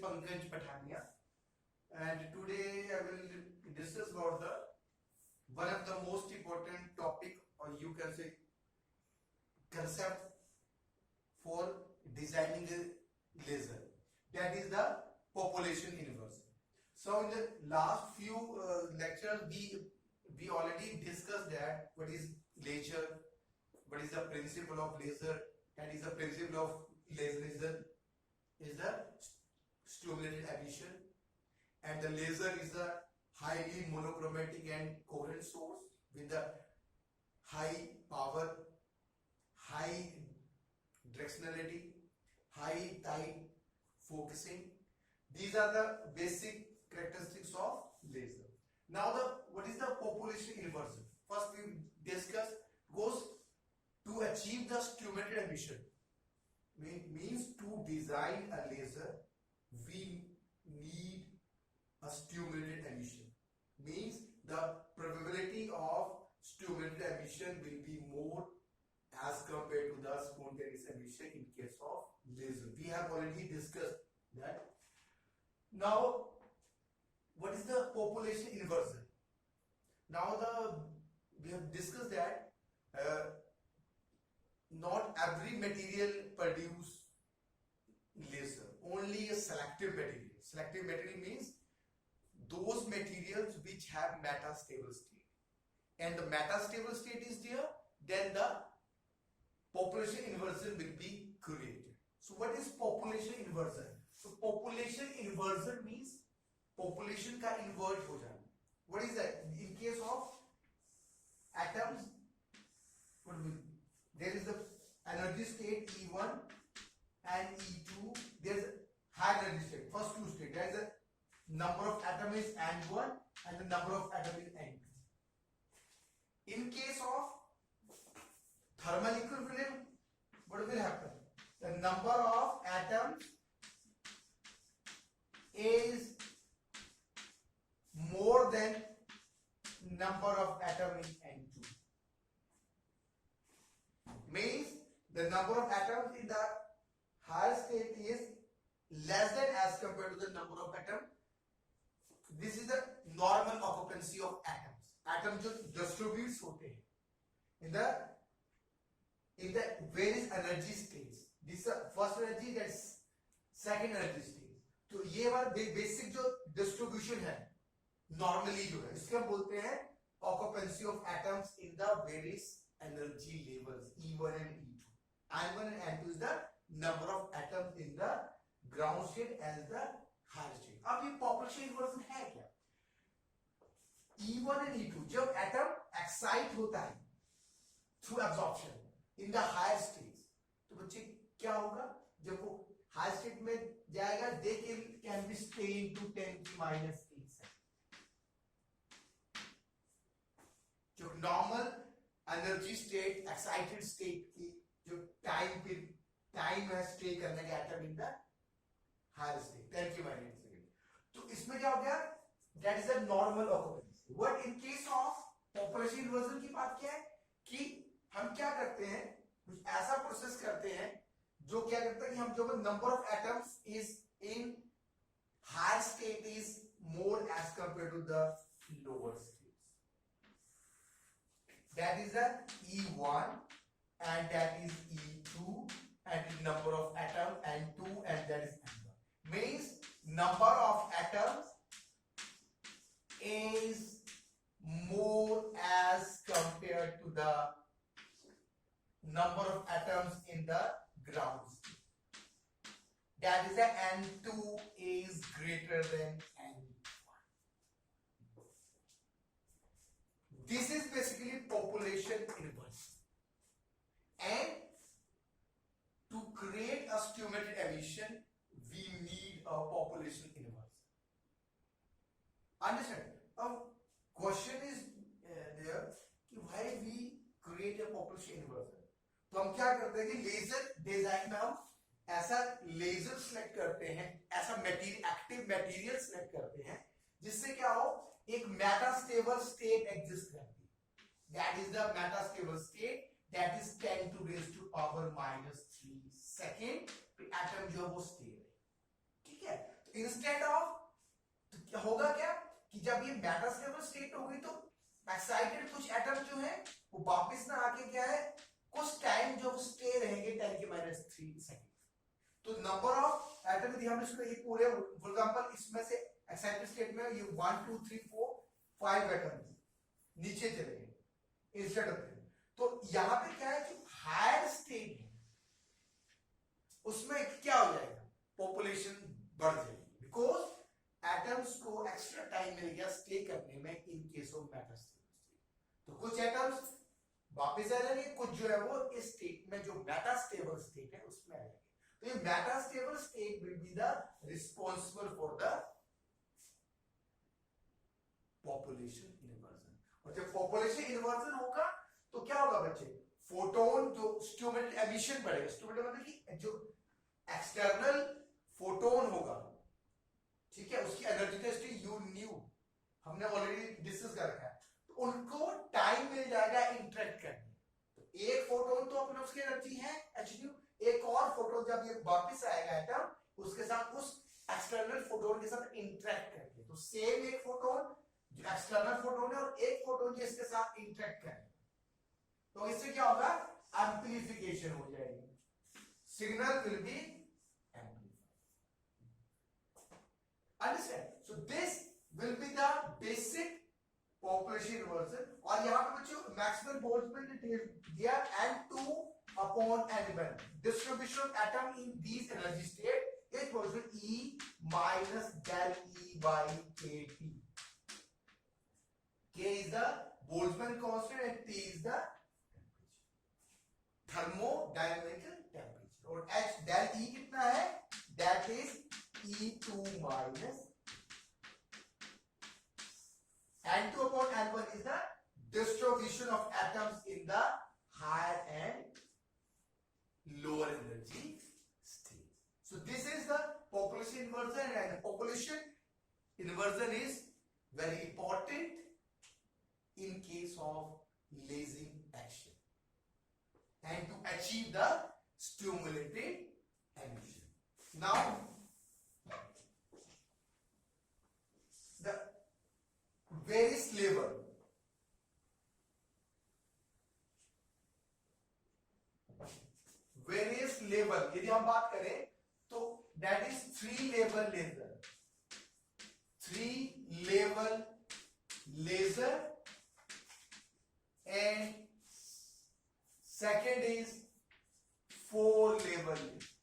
Pankaj Pathania, and today I will discuss about the one of the most important topic, or you can say concept for designing a laser. That is the population inversion. So in the last few lectures, we already discussed that what is laser, what is the principle of laser, and is the principle of laser is the stimulated emission, and the laser is a highly monochromatic and coherent source with the high power, high directionality, high tide focusing. These are the basic characteristics of laser. Now what is the population inversion? First we discuss goes to achieve the stimulated emission. Means to design a laser we need a stimulated emission. Means the probability of stimulated emission will be more as compared to the spontaneous emission in case of laser. We have already discussed that. Now what is the population inversion? Now we have discussed that not every material produce laser, only a selective material. Selective material means those materials which have metastable state, and the metastable state is there, then the population inversion will be created. So what is population inversion? So population inversion means population का invert हो जाना. What is that? In case of atoms, there is the energy state E1 and E2. There is a high energy state. First two states. There is a number of atoms is N1 and the number of atoms is N2. In case of thermal equilibrium, what will happen? The number of atoms is more than number of atoms in N2. Means the number of atoms in the higher state is less than as compared to the number of atoms. This is the normal occupancy of atoms. Atoms जो distributes होते हैं in the various energy states. This is first energy, that's second energy state. तो ये वाला basic जो distribution है normally जो है इसको हम बोलते हैं occupancy of atoms in the various energy levels E1 and E2. I1 and N2 is the number of atoms in the ground state as the higher state. अब ये population inversion है क्या? E1 and E2 जब atom excite होता है through absorption in the higher states, तो बच्चे क्या होगा? जब वो higher state में जाएगा, they can be strained to 10 to minus 8 seconds. जो normal energy state, excited state की जो time है stay करने के atom in the higher state 10 to minus 8 seconds. तो इसमें क्या हो गया? That is a normal occupancy. What in case of population inversion की बात क्या है कि हम क्या करते हैं, कुछ ऐसा प्रोसेस करते हैं जो क्या करता है कि हम जब number of atoms is in higher state is more as compared to the lower states. That is the E1 and that is E2 and the number of atoms N2 and that is N1. Means number of atoms is more as compared to the number of atoms in the ground state. That is the N2 is greater than N1. This is basically population inversion. And to create a stimulated emission, we need a population inversion. Understand? Question is there कि why we create a population inversion. तो हम क्या करते हैं कि laser design में हम ऐसा लेजर सिलेक्ट करते हैं, ऐसा मटेरियल एक्टिव मटेरियल सिलेक्ट करते हैं जिससे क्या हो, एक मेटास्टेबल स्टेट एग्जिस्ट करती है. That is the metastable state, that is 10 to raise to power -3 second. Atom जो है वो स्टेबल है. ठीक है, तो इंस्टेड ऑफ, तो क्या होगा, क्या कि जब ये मेटास्टेबल स्टेट होगी तो एक्साइटेड कुछ एटम जो है वो वापस ना आके क्या है कुछ टाइम जो स्टे रहेंगे 10⁻³ सेकंड। तो नंबर ऑफ एटम यदि हम इसको एक पूरे फॉर एग्जांपल इसमें से एक्साइटेड स्टेट में ये 1 2 3 4 5 एटम नीचे चले गए इंस्टेड ऑफ, तो यहां पे क्या है जो हायर स्टेट है उसमें क्या हो जाएगा, पॉपुलेशन बढ़ जाएगी बिकॉज एटम्स को एक्स्ट्रा टाइम मिल गया स्टे करने में in case of metastable state. तो कुछ एटम्स वापस आ जाएंगे, कुछ जो है वो इस स्टेट में जो मेटास्टेबल स्टेट है उसमें आ जाएंगे। तो ये metastable state will be the responsible for the population inversion. और जब पॉपुलेशन इन्वर्जन होगा तो क्या होगा बच्चे, फोटोन जो स्टिमुलेटेड एमिशन बढ़ेगा, स्टिमुलेटेड मतलब कि जो एक्सटर्नल फोटोन होगा, ठीक है, उसकी एनर्जी डेंसिटी यू न्यू हमने ऑलरेडी डिस्कस कर रखा है, तो उनको टाइम मिल जाएगा इंटरेक्ट करने। तो एक फोटोन तो अपने उसकी एनर्जी है hν, एक और फोटोन जब ये वापस आएगा एटम उसके साथ उस एक्सटर्नल फोटोन के साथ इंटरेक्ट करके, तो सेम एक फोटोन जो एक्सटर्नल फोटोन है और एक फोटोन जो इसके साथ इंटरेक्ट करेगा, तो इससे क्या होगा, एम्प्लीफिकेशन हो जाएगी, signal will be understand, so this will be the basic population inversion। और यहां पे बच्चों मैक्सवेल बोल्ट्जमैन ने दिया n2 upon n1 distribution of atom in these energy state is equal to E minus del E by kT। K is the Boltzmann constant and T is the thermodynamical temperature, और H del E कितना है, that is E2 minus N2 upon N1 is the distribution of atoms in the higher and lower energy state। So this is the population inversion, and the population inversion is very important in case of lasing action and to achieve the stimulated emission। Now the various level, यदि हम बात करें तो that is 3 level laser, 3 level laser, and second is 4 level laser।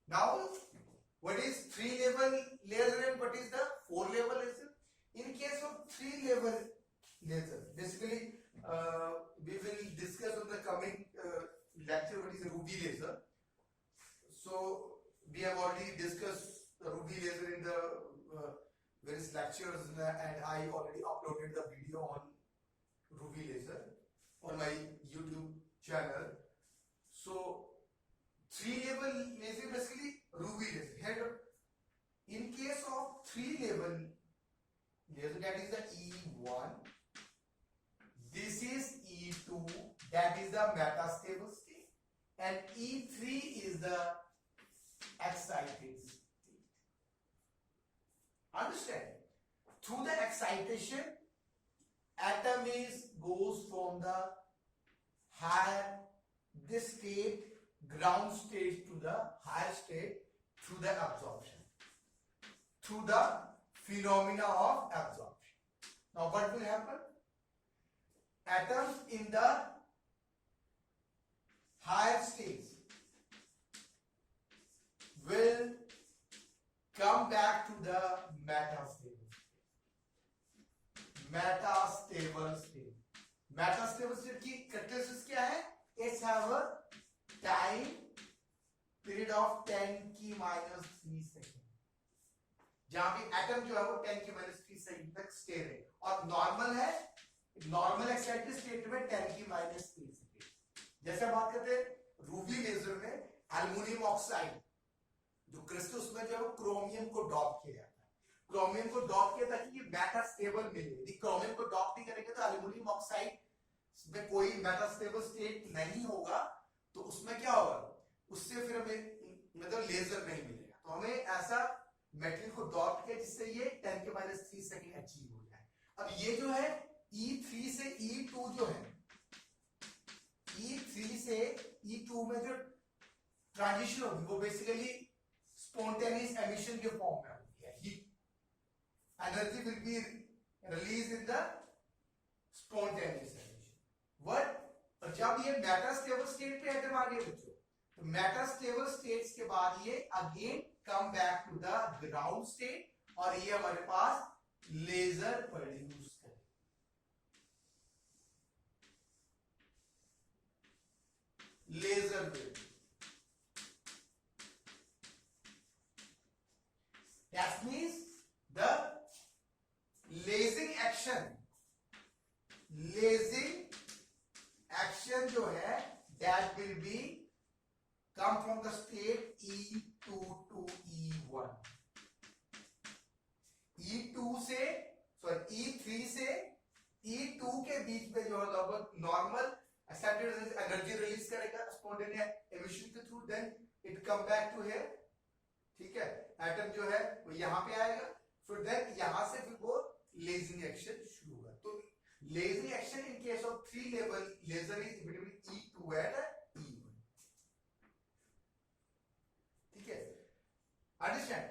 Now what is 3 level laser and what is the 4 level laser? In case of 3 level laser, basically we will discuss on the coming lecture what is a ruby laser। So we have already discussed the ruby laser in the various lectures, and I already uploaded the video on ruby laser on my YouTube channel। So 3 level laser basically ruby laser head, in case of 3 level laser that is the E1, this is E2 that is the metastable state, and E3 is the excited state। Understand, through the excitation atom goes from the higher this state ground state to the higher state through the absorption, through the phenomena of absorption। Now what will happen, atoms in the higher states will come back to the metastable state। metastable state की characteristics क्या है, it's have a time period of 10⁻³ second, जहां पे atom जो है वो 10⁻³ second तक stay रहे, और नॉर्मल है, नॉर्मल एक्साइटेड स्टेट में 10⁻³ सेकेंड। जैसे बात करते हैं रूबी लेजर में एल्युमिनियम ऑक्साइड जो क्रिस्टल उसमें जो है क्रोमियम को डॉप किया जाता है, क्रोमियम को डॉप किया ताकि ये मेटास्टेबल मिले। यदि क्रोमियम को डॉप नहीं करेंगे तो एल्युमिनियम ऑक्साइड इसमें कोई मेटास्टेबल स्टेट नहीं होगा तो उसमें क्या होगा, उससे फिर हमें मतलब लेजर नहीं मिलेगा। तो हमें ऐसा मेटेरियल को डॉट किया जिससे ये 10⁻³ सेकंड अचीव हो जाए। अब ये जो है E3 से E2 जो है, E3 से E2 में जो ट्रांजिशन होगी वो बेसिकली स्पॉन्टेनियस एमिशन के फॉर्म में होगी। Heat energy will be release in the spontaneous emission. What, और जब ये मेटास्टेबल स्टेट पे एकदम आ गए बच्चों, तो मेटास्टेबल स्टेट्स के बाद ये again come back to the ground state और ये हमारे पास लेजर प्रोड्यूस करे। Laser wave, that means the lasing action जो है that will be come from the state E2 to E1, E2 से सॉरी E3 से E2 के बीच में जो है लगभग नॉर्मल एक्साइटेड एनर्जी रिलीज करेगा स्पॉन्टेनियस एमिशन के through, then it come back to here, ठीक है। एटम जो है वो यहां पे आएगा, फिर देन यहां से फिर वो लेजिंग एक्शन शुरू होगा। तो lasing action in case of 3 level laser is between E2 and E1, ठीक है, अंडरस्टैंड।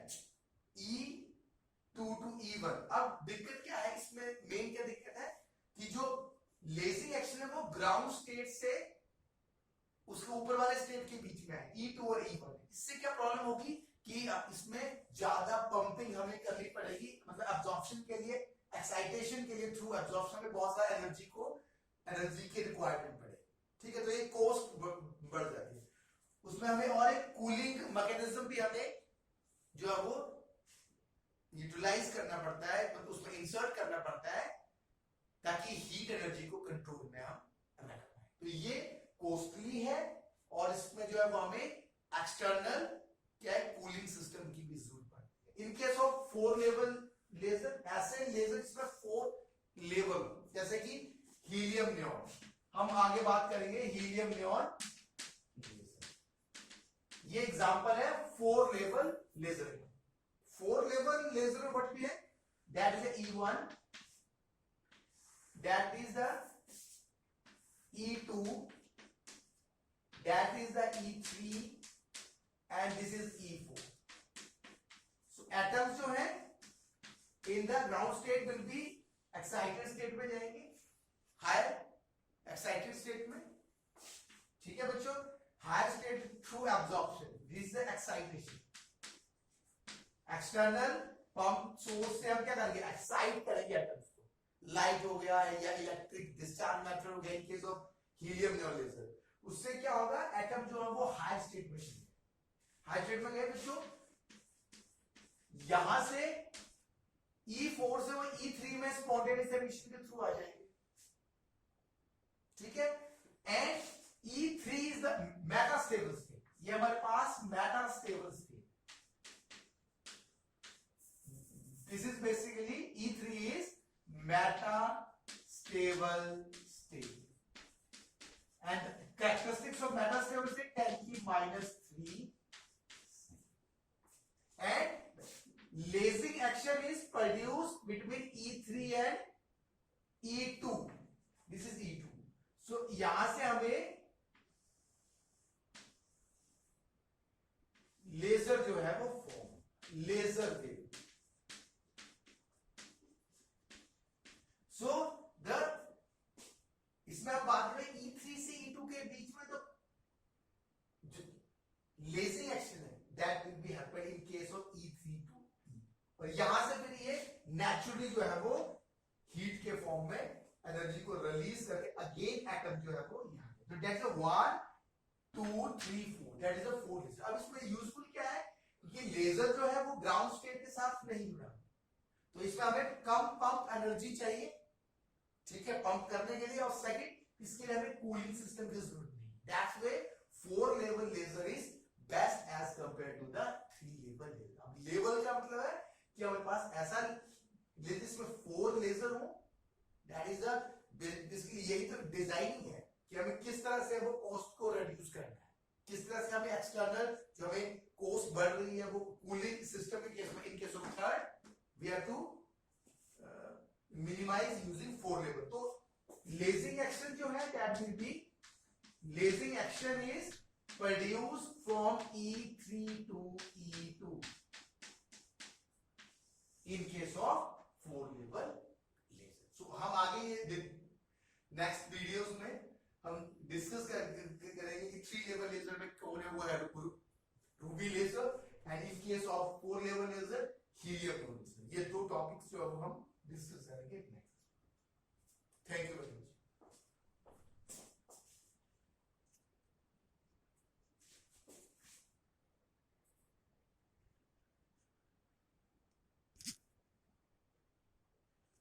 E2 to E1। अब दिक्कत क्या है इसमें, मेन क्या दिक्कत है कि जो लेजिंग एक्शन है वो ग्राउंड स्टेट से उसके ऊपर वाले स्टेट के बीच में है, E2 और E1। इससे क्या प्रॉब्लम होगी कि इसमें ज्यादा पंपिंग हमें करनी पड़ेगी, मतलब एब्जॉर्प्शन के लिए, एक्साइटेशन के लिए, थ्रू एब्जॉर्प्शन में बहुत सारा एनर्जी की रिक्वायरमेंट पड़ेगी, ठीक है। तो ये कॉस्ट बढ़ जाती है। उसमें हमें और एक कूलिंग मैकेनिज्म भी हमें जो है वो यूटिलाइज करना पड़ता है, मतलब उसमें इंसर्ट करना पड़ता है ताकि हीट एनर्जी को कंट्रोल में हम रख पाए। तो ये कॉस्टली है और इसमें जो है वो हमें एक्सटर्नल क्या है कूलिंग सिस्टम की भी जरूरत पड़ती है। In case of 4 level laser, ऐसे लेजर जिसमें 4 लेवल, जैसे कि हीलियम नियॉन, हम आगे बात करेंगे हीलियम नियॉन लेजर। ये एग्जांपल है 4 level laser. 4 level laser what भी है, that is the E1, that is the E2, that is the E3 and this is E4. So atoms जो है in the ground state will be excited state में जाएंगे, higher excited state में, ठीक है बच्चों। higher state through absorption, this is the excitation। external pump source से हम क्या करेंगे, excite करेंगे atoms, लाइट हो गया या इलेक्ट्रिक डिस्चार्ज मेथड हो गया in case of helium neon laser. उससे क्या होगा, एटम जो है वो हाई स्टेट में चले, हाई स्टेट में गए बच्चों, यहां से E4 से वो E3 में स्पॉन्टेनियस एमिशन के थ्रू आ जाएंगे, ठीक है। And E3 is the metastable state, ये हमारे पास metastable state, this is basically E3 is metastable state and characteristics of metastable state 10⁻³ and lasing action is produced between E3 and E2, this is E2। so यहां से हमें laser जो है वो form, laser wave. So the इसमें आप बात करें E3 से E2 के बीच में, तो जो लेजिंग एक्शन है that will be happen in case of E3 to E, और यहां से फिर ये नेचुरली जो है वो हीट के फॉर्म में एनर्जी को रिलीज करके अगेन एटम जो है वो यहां, तो that's a 1 2 3 4, that is a 4 laser. अब इसमें यूजफुल क्या है, क्योंकि लेजर जो है वो ग्राउंड स्टेट के साथ नहीं जुड़ा, तो इसमें हमें कम पंप एनर्जी चाहिए, ठीक है, पंप करने के लिए, और सेकंड इसके लिए हमें कूलिंग सिस्टम की जरूरत नहीं। That's way 4 level laser is best as compare to the 3 level laser. अब लेवल का मतलब है कि हमारे पास ऐसा लेजर जिसमें 4 लेजर हो, दैट इज द बेसिकली यही तो डिजाइनिंग है कि हमें किस तरह से वो कॉस्ट को रिड्यूस करना है, किस तरह से हमें एक्सटर्नल जो हमें कॉस्ट बढ़ रही है वो कूलिंग सिस्टम के केस में, in case of third we have to minimise using four level. तो लेजिंग एक्शन जो है that will be, lasing action is produce from E3 to E2 in case of four level laser. So हम आगे next videos में हम discuss करेंगे कि three level laser में कौन है, वो है ruby laser, and in case of four level laser helium laser. ये दो टॉपिक्स जो अब हम डिस्कस करेंगे next. Thank you very much.